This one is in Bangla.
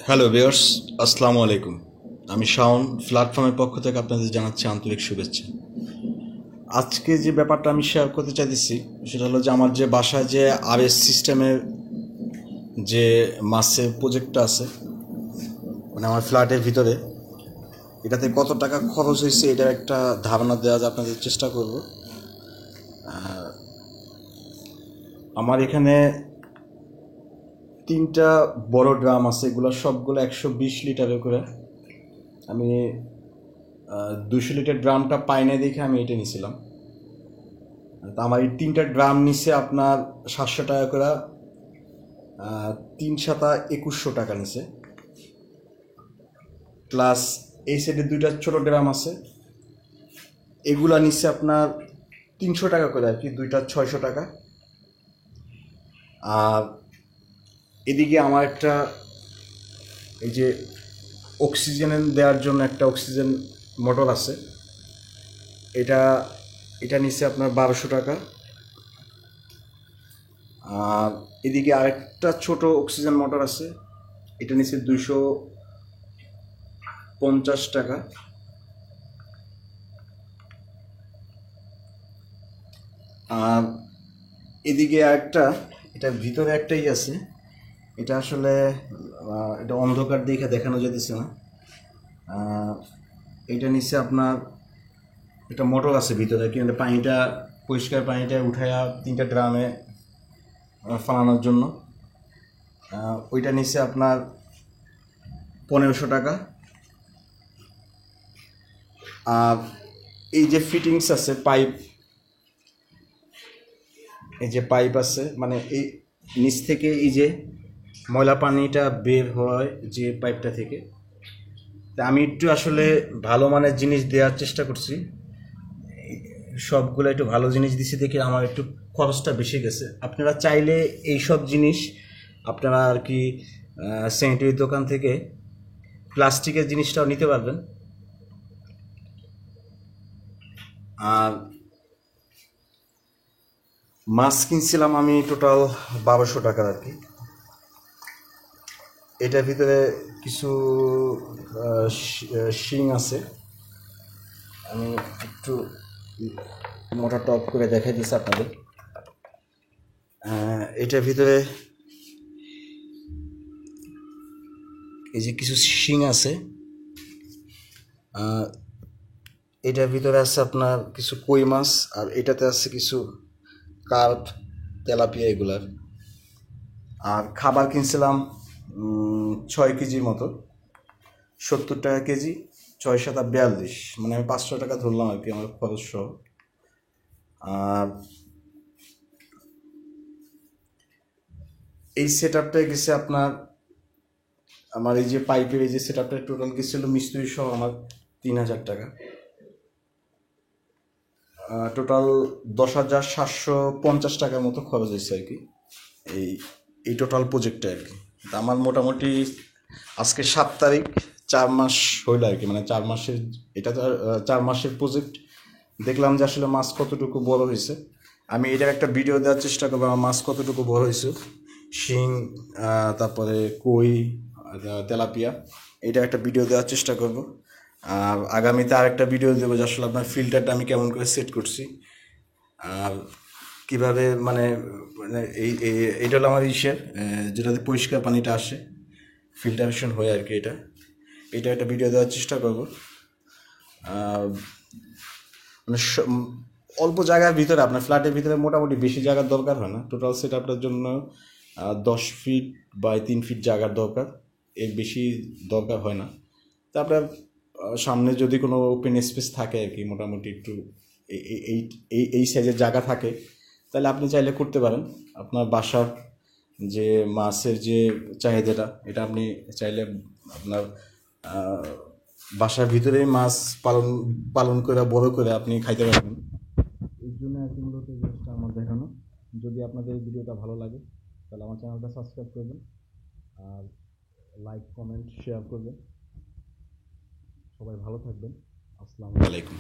হ্যালো ভিউয়ার্স, আসসালামু আলাইকুম। আমি শাওন, প্ল্যাটফর্মের পক্ষ থেকে আপনাদের জানাচ্ছি আন্তরিক শুভেচ্ছা। আজকে যে ব্যাপারটা আমি শেয়ার করতে চাইতেছি সেটা হলো যে আমার যে বাসায় যে আরএস সিস্টেমের যে মাসের প্রজেক্টটা আছে, মানে আমার ফ্ল্যাটের ভিতরে এটাতে কত টাকা খরচ হয়েছে এটার একটা ধারণা দেওয়ার আপনাদের চেষ্টা করব। আমার এখানে 3টা বড় ড্রাম আছে, এগুলো সবগুলো 120 লিটারের করে। আমি 200 লিটার ড্রামটা পাই না দেখে আমি এটা নিয়েছিলাম। তো আমার এই 3টা ড্রাম নিছে আপনার 700 টাকা করে, 3 সাতা 2100 টাকা নিছে। প্লাস এই সাইডে 2টা ছোট ড্রাম আছে, এগুলা নিচ্ছে আপনার 300 টাকা করে আর কি, 2টা 600 টাকা। আর এদিকে আমার একটা এই যে অক্সিজেন দেওয়ার জন্য একটা অক্সিজেন মোটর আছে, এটা এটা নিচ্ছে আপনার 1200 টাকা। আর এদিকে আরেকটা ছোট অক্সিজেন মোটর আছে, এটা নিচ্ছে 250 টাকা। আর এদিকে আরেকটা, এটার ভিতরে একটাই আছে, এটা আসলে এটা অন্ধকার দেখে দেখানো যেতেছে না। এটা নিচ্ছে আপনার একটা মোটর আছে ভিতরে, কিন্তু পানিটা পরিষ্কার পানিটা উঠাইয়া 3টা ড্রামে ফালানোর জন্য। ওইটা নিচ্ছে আপনার 1500 টাকা। আর এই যে ফিটিংস আছে পাইপ, এই যে পাইপ আছে, মানে এই নিচ থেকে এই যে ময়লা পানিটা বের হয় যে পাইপটা থেকে, তা আমি একটু আসলে ভালো মানের জিনিস দেওয়ার চেষ্টা করছি। সবগুলো একটু ভালো জিনিস দিছি দেখে আমার একটু খরচটা বেশি গেছে। আপনারা চাইলে এই সব জিনিস আপনারা আর কি স্যানিটারি দোকান থেকে প্লাস্টিকের জিনিসটাও নিতে পারবেন। আর মাছ কিনছিলাম আমি টোটাল 1200 টাকার আর কি। এটার ভিতরে কিছু শিং আছে, আমি একটু মোটরটা অফ করে দেখাই দিচ্ছি আপনাদের। এটার ভিতরে এই যে কিছু শিং আছে, এটার ভিতরে আছে আপনার কিছু কই মাছ, আর এটাতে আছে কিছু কার্প, তেলাপিয়া এগুলার। আর খাবার কিনছিলাম 6 কেজির মতো, 70 টাকা কেজি, 6 সাতা 42, মানে আমি 500 টাকা ধরলাম আর কি আমার খরচ সহ। আর এই সেট আপটায় গেছে আপনার, আমার এই যে পাইপের এই যে সেট আপটা টোটাল গেছিলো মিস্ত্রি সহ আমার 3000 টাকা। টোটাল 10,750 টাকার মতো খরচ হয়েছে আর কি এই এই টোটাল প্রজেক্টে আর কি। আমার মোটামুটি আজকে 7 তারিখ, 4 মাস হইলো আর কি, মানে 4 মাসের, এটা তো 4 মাসের প্রজেক্ট। দেখলাম যে আসলে মাছ কতটুকু বড় হয়েছে। আমি এটার একটা ভিডিও দেওয়ার চেষ্টা করবো আমার মাছ কতটুকু বড় হয়েছে, শিং, তারপরে কই, তেলাপিয়া, এটা একটা ভিডিও দেওয়ার চেষ্টা করব। আর আগামীতে আরেকটা ভিডিও দেবো যে আসলে আপনার ফিল্টারটা আমি কেমন করে সেট করছি, আর কীভাবে মানে মানে এইটা হলো আমার ইসের, যেটাতে পরিষ্কার পানিটা আসে, ফিল্টারেশন হয় আর কি। এটা একটা ভিডিও দেওয়ার চেষ্টা করব। মানে অল্প জায়গার ভিতরে, আপনার ফ্ল্যাটের ভিতরে মোটামুটি বেশি জায়গার দরকার হয় না। টোটাল সেট আপটার জন্য 10 ফিট বাই 3 ফিট জায়গার দরকার, এর বেশি দরকার হয় না। তারপরে সামনে যদি কোনো ওপেন স্পেস থাকে আর কি, মোটামুটি একটু এই এই এই সাইজের জায়গা থাকে, তাহলে আপনি চাইলে করতে পারেন। আপনার বাসার যে মাছের যে চাহিদাটা, এটা আপনি চাইলে আপনার বাসার ভিতরেই মাছ পালন পালন করে বড় করে আপনি খাইতে পারবেন। এই জন্য আর কি মূলত এই জিনিসটা আমার দেখানো। যদি আপনাদের এই ভিডিওটা ভালো লাগে তাহলে আমার চ্যানেলটা সাবস্ক্রাইব করবেন, আর লাইক, কমেন্ট, শেয়ার করবেন। সবাই ভালো থাকবেন। আসসালামু আলাইকুম।